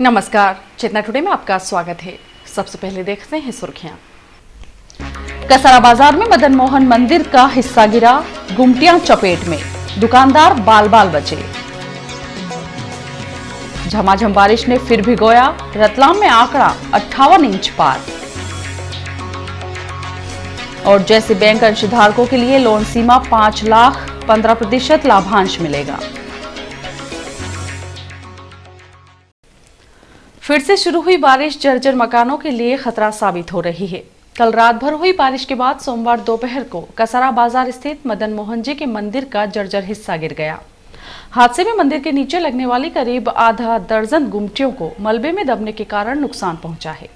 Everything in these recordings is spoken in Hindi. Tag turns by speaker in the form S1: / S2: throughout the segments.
S1: नमस्कार, चेतना टुडे में आपका स्वागत है। सबसे पहले देखते हैं सुर्खियां। कसारा बाजार में मदन मोहन मंदिर का हिस्सा गिरा, गुमटियां चपेट में, दुकानदार बाल बाल बचे। झमाझम बारिश ने फिर भिगोया, रतलाम में आंकड़ा 58 इंच पार। और जैसे बैंक अंशधारकों के लिए लोन सीमा 5 लाख, 15% लाभांश मिलेगा। फिर से शुरू हुई बारिश जर्जर मकानों के लिए खतरा साबित हो रही है। कल रात भर हुई बारिश के बाद सोमवार दोपहर को कसारा बाजार स्थित मदन मोहन जी के मंदिर का जर्जर हिस्सा गिर गया। हादसे में मंदिर के नीचे लगने वाली करीब आधा दर्जन गुमटियों को मलबे में दबने के कारण नुकसान पहुंचा है।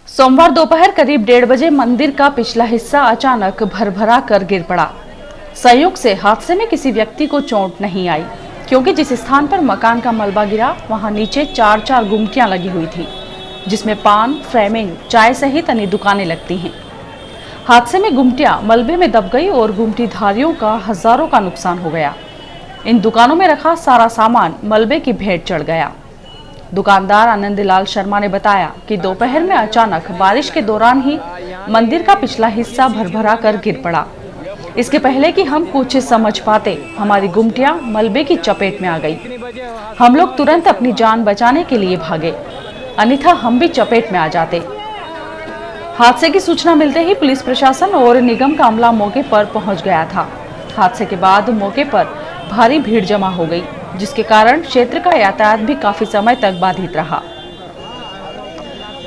S1: सोमवार दोपहर करीब 1:30 बजे मंदिर का पिछला हिस्सा अचानक भरभरा कर गिर पड़ा। संयोग से हादसे में किसी व्यक्ति को चोट नहीं आई, क्योंकि जिस स्थान पर मकान का मलबा गिरा वहां नीचे 4 गुमटियां लगी हुई थी, जिसमें पान, फ्रेमिंग, चाय सहित अन्य दुकानें लगती हैं। हादसे में गुमटियां मलबे में दब गई और गुमटीधारियों का हजारों का नुकसान हो गया। इन दुकानों में रखा सारा सामान मलबे की भेंट चढ़ गया। दुकानदार आनंदलाल शर्मा ने बताया कि दोपहर में अचानक बारिश के दौरान ही मंदिर का पिछला हिस्सा भरभरा कर गिर पड़ा। इसके पहले कि हम कुछ समझ पाते, हमारी गुमटियां मलबे की चपेट में आ गई। हम लोग तुरंत अपनी जान बचाने के लिए भागे, अन्यथा हम भी चपेट में आ जाते। हादसे की सूचना मिलते ही पुलिस प्रशासन और निगम का अमला मौके पर पहुंच गया था। हादसे के बाद मौके पर भारी भीड़ जमा हो गई, जिसके कारण क्षेत्र का यातायात भी काफी समय तक बाधित रहा।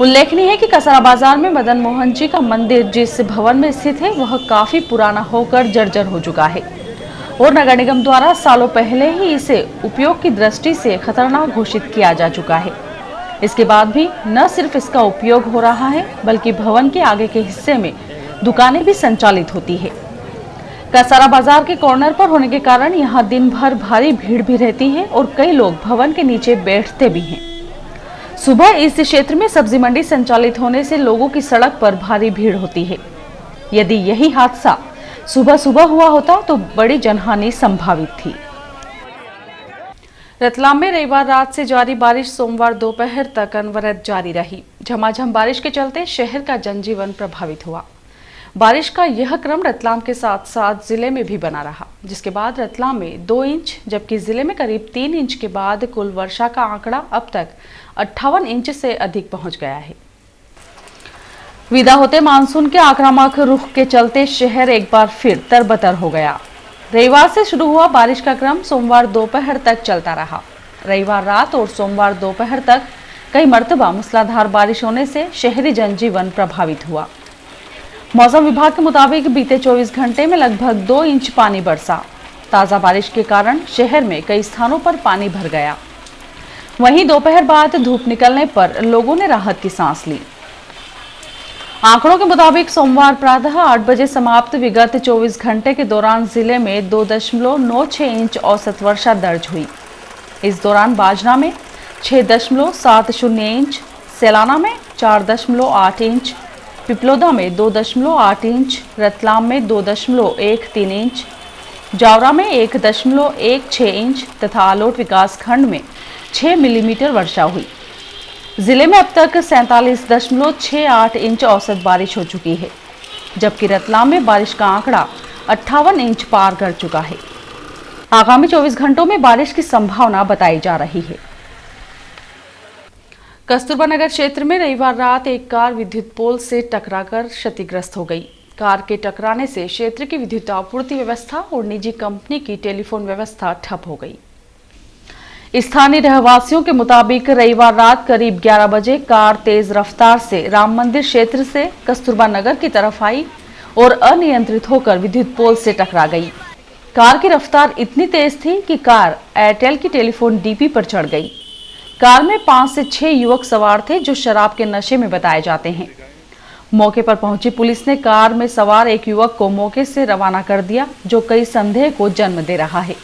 S1: उल्लेखनीय है कि कसारा बाजार में मदन मोहन जी का मंदिर जिस भवन में स्थित है वह काफी पुराना होकर जर्जर हो चुका है और नगर निगम द्वारा सालों पहले ही इसे उपयोग की दृष्टि से खतरनाक घोषित किया जा चुका है। इसके बाद भी न सिर्फ इसका उपयोग हो रहा है, बल्कि भवन के आगे के हिस्से में दुकानें भी संचालित होती है। कसारा बाजार के कॉर्नर पर होने के कारण यहाँ दिन भर भारी भीड़ भी रहती है और कई लोग भवन के नीचे बैठते भी हैं। सुबह इस क्षेत्र में सब्जी मंडी संचालित होने से लोगों की सड़क पर भारी भीड़ होती है। यदि यही हादसा सुबह सुबह हुआ होता तो बड़ी जनहानि संभावित थी। रतलाम में रविवार रात से जारी बारिश सोमवार दोपहर तक अनवरत जारी रही। झमाझम बारिश के चलते शहर का जनजीवन प्रभावित हुआ। बारिश का यह क्रम रतलाम के साथ साथ जिले में भी बना रहा, जिसके बाद रतलाम में 2 इंच जबकि जिले में करीब 3 इंच के बाद कुल वर्षा का आंकड़ा अब तक 58 इंच से अधिक पहुंच गया है। विदा होते मानसून के आक्रामक रुख के चलते शहर एक बार फिर तरबतर हो गया। रविवार से शुरू हुआ बारिश का क्रम सोमवार दोपहर तक चलता रहा। रविवार रात और सोमवार दोपहर तक कई मर्तबा मूसलाधार बारिश होने से शहरी जनजीवन प्रभावित हुआ। मौसम विभाग के मुताबिक बीते 24 घंटे में लगभग 2 इंच पानी बरसा। ताजा बारिश के कारण शहर में कई स्थानों पर पानी भर गया। वहीं दोपहर बाद धूप निकलने पर लोगों ने राहत की सांस ली। आंकड़ों के मुताबिक सोमवार प्रातः 8 बजे समाप्त विगत 24 घंटे के दौरान जिले में 2.96 इंच औसत वर्षा दर्ज हुई। इस दौरान बाजना में 6.70 इंच, सैलाना में 4.8 इंच, पिपलोदा में 2.8 इंच, रतलाम में 2.13 इंच, जावरा में 1.16 इंच तथा आलोट विकास खंड में 6 मिलीमीटर वर्षा हुई। जिले में अब तक 47.68 इंच औसत बारिश हो चुकी है, जबकि रतलाम में बारिश का आंकड़ा 58 इंच पार कर चुका है। आगामी 24 घंटों में बारिश की संभावना बताई जा रही है। कस्तूरबा नगर क्षेत्र में रविवार रात एक कार विद्युत पोल से टकराकर क्षतिग्रस्त हो गई। कार के टकराने से क्षेत्र की विद्युत आपूर्ति व्यवस्था और निजी कंपनी की टेलीफोन व्यवस्था ठप हो गई। स्थानीय रहवासियों के मुताबिक रविवार रात करीब 11 बजे कार तेज रफ्तार से राम मंदिर क्षेत्र से कस्तूरबा नगर की तरफ आई और अनियंत्रित होकर विद्युत पोल से टकरा गई। कार की रफ्तार इतनी तेज थी कि कार एयरटेल की टेलीफोन डीपी पर चढ़ गई। कार में 5 से 6 युवक सवार थे जो शराब के नशे में बताए जाते हैं। मौके पर पहुंची पुलिस ने कार में सवार एक युवक को मौके से रवाना कर दिया, जो कई संदेह को जन्म दे रहा है।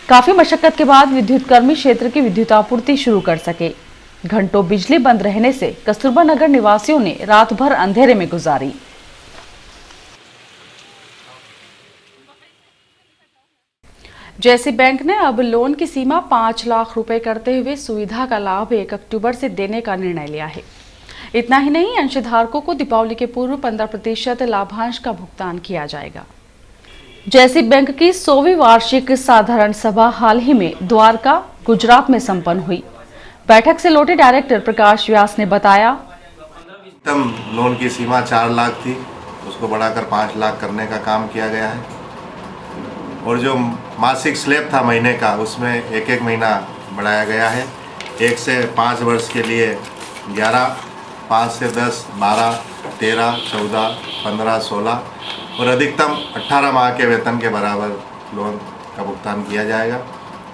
S1: काफी मशक्कत के बाद विद्युत कर्मी क्षेत्र की विद्युत आपूर्ति शुरू कर सके। घंटों बिजली बंद रहने से कस्तूरबा नगर निवासियों ने रात भर अंधेरे में गुजारी। जैसी बैंक ने अब लोन की सीमा 5 लाख रुपए करते हुए सुविधा का लाभ 1 अक्टूबर से देने का निर्णय लिया है। इतना ही नहीं, अंशधारकों को दीपावली के पूर्व 15% लाभांश का भुगतान किया जाएगा। जैसी बैंक की 100वीं वार्षिक साधारण सभा हाल ही में द्वारका, गुजरात में संपन्न हुई। बैठक से लौटे डायरेक्टर प्रकाश व्यास ने बताया,
S2: लोन की सीमा 4 लाख थी, उसको बढ़ाकर 5 लाख करने का काम किया गया है। और जो मासिक स्लैब था महीने का, उसमें एक महीना बढ़ाया गया है। 1 से 5 वर्ष के लिए 11, 5 से 10, 12, 13, 14, 15, 16 और अधिकतम 18 माह के वेतन के बराबर लोन का भुगतान किया जाएगा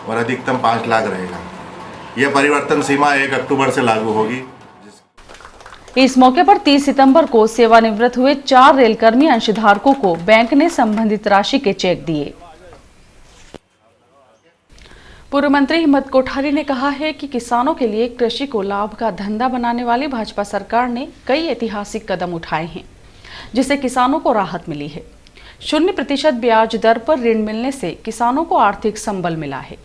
S2: और अधिकतम 5 लाख रहेगा। यह परिवर्तन सीमा 1 अक्टूबर से लागू होगी।
S1: इस मौके पर 30 सितंबर को सेवानिवृत्त हुए 4 रेलकर्मी अंशधारकों को बैंक ने संबंधित राशि के चेक दिए। पूर्व मंत्री हिम्मत कोठारी ने कहा है कि किसानों के लिए कृषि को लाभ का धंधा बनाने वाली भाजपा सरकार ने कई ऐतिहासिक कदम उठाए हैं, जिससे किसानों को राहत मिली है। 0% ब्याज दर पर ऋण मिलने से किसानों को आर्थिक संबल मिला है।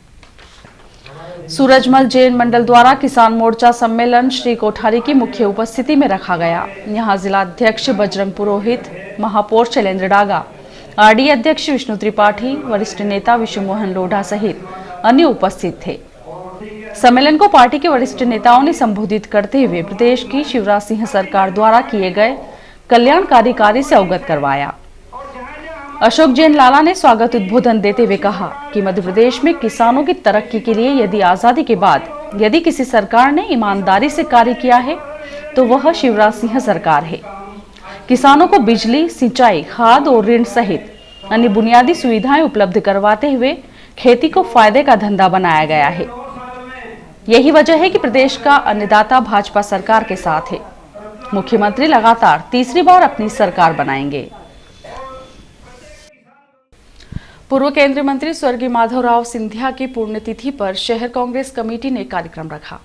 S1: सूरजमल जैन मंडल द्वारा किसान मोर्चा सम्मेलन श्री कोठारी की मुख्य उपस्थिति में रखा गया। यहाँ जिला अध्यक्ष बजरंग पुरोहित, महापौर शैलेंद्र डागा, आरडी अध्यक्ष विष्णु त्रिपाठी, वरिष्ठ नेता विशु मोहन लोढ़ा सहित अन्य उपस्थित थे। सम्मेलन को पार्टी के वरिष्ठ नेताओं ने संबोधित करते हुए प्रदेश की शिवराज सिंह सरकार द्वारा किए गए कल्याणकारी कार्य से अवगत करवाया। अशोक जैन लाला ने स्वागत उद्बोधन देते हुए कहा कि मध्य प्रदेश में किसानों की तरक्की के लिए यदि आजादी के बाद यदि किसी सरकार ने ईमानदारी से कार्य किया है तो वह शिवराज सिंह सरकार है। किसानों को बिजली, सिंचाई, खाद और ऋण सहित अन्य बुनियादी सुविधाएं उपलब्ध करवाते हुए खेती को फायदे का धंधा बनाया गया है। यही वजह है कि प्रदेश का अन्नदाता भाजपा सरकार के साथ है। मुख्यमंत्री लगातार तीसरी बार अपनी सरकार बनाएंगे। पूर्व केंद्रीय मंत्री स्वर्गीय माधवराव सिंधिया की पुण्यतिथि पर शहर कांग्रेस कमेटी ने कार्यक्रम रखा।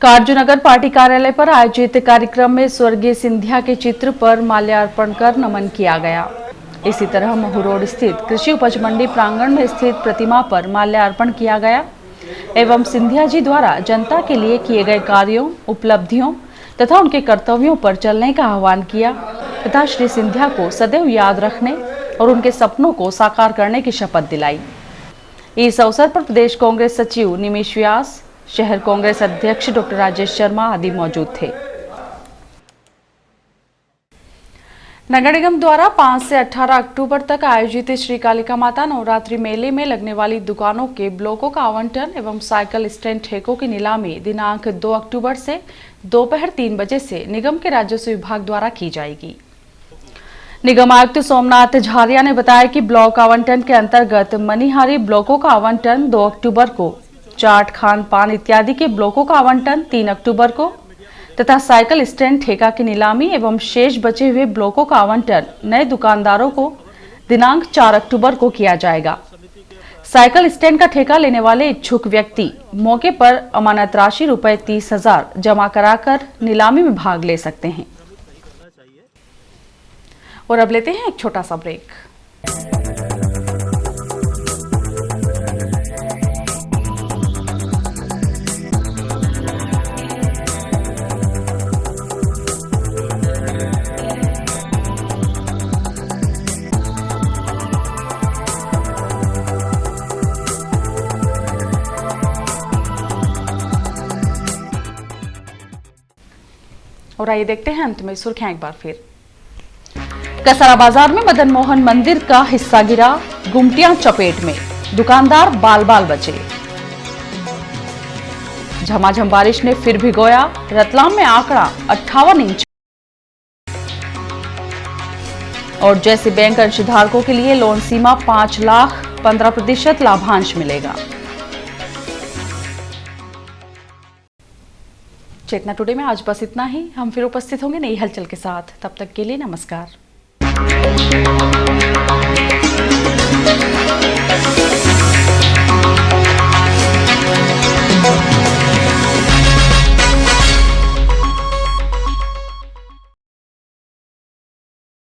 S1: कारजूनगर पार्टी कार्यालय पर आयोजित कार्यक्रम में स्वर्गीय सिंधिया के चित्र पर माल्यार्पण कर नमन किया गया। इसी तरह महू रोड स्थित कृषि उपज मंडी प्रांगण में स्थित प्रतिमा पर माल्यार्पण किया गया एवं सिंधिया जी द्वारा जनता के लिए किए गए कार्यों, उपलब्धियों तथा उनके कर्तव्यों पर चलने का आह्वान किया तथा श्री सिंधिया को सदैव याद रखने और उनके सपनों को साकार करने की शपथ दिलाई। इस अवसर पर प्रदेश कांग्रेस सचिव निमिष व्यास, शहर कांग्रेस अध्यक्ष डॉक्टर राजेश शर्मा आदि मौजूद थे। नगर निगम द्वारा 5 से 18 अक्टूबर तक आयोजित श्री कालिका माता नवरात्रि मेले में लगने वाली दुकानों के ब्लॉकों का आवंटन एवं साइकिल स्टैंड ठेकों की नीलामी दिनांक 2 अक्टूबर से दोपहर 3 बजे से निगम के राजस्व विभाग द्वारा की जाएगी। निगम आयुक्त सोमनाथ झारिया ने बताया कि ब्लॉक आवंटन के अंतर्गत मनिहारी ब्लॉकों का आवंटन 2 अक्टूबर को, चाट, खान पान इत्यादि के ब्लॉकों का आवंटन 3 अक्टूबर को तथा साइकिल स्टैंड ठेका की नीलामी एवं शेष बचे हुए ब्लॉकों का आवंटन नए दुकानदारों को दिनांक 4 अक्टूबर को किया जाएगा। साइकिल स्टैंड का ठेका लेने वाले इच्छुक व्यक्ति मौके पर अमानत राशि रुपए 30,000 जमा कराकर नीलामी में भाग ले सकते हैं। और अब लेते हैं एक छोटा सा ब्रेक। और आइए देखते हैं अंत में सुर्खियां एक बार फिर। कसारा बाजार में मदन मोहन मंदिर का हिस्सा गिरा, गुमटियां चपेट में, दुकानदार बाल बाल बचे। झमाझम बारिश ने फिर भिगोया, रतलाम में आंकड़ा 58 इंच। और जैसे बैंक अंशधारकों के लिए लोन सीमा 5 लाख, 15% लाभांश मिलेगा। चेतना टुडे में आज बस इतना ही। हम फिर उपस्थित होंगे नई हलचल के साथ। तब तक के लिए नमस्कार।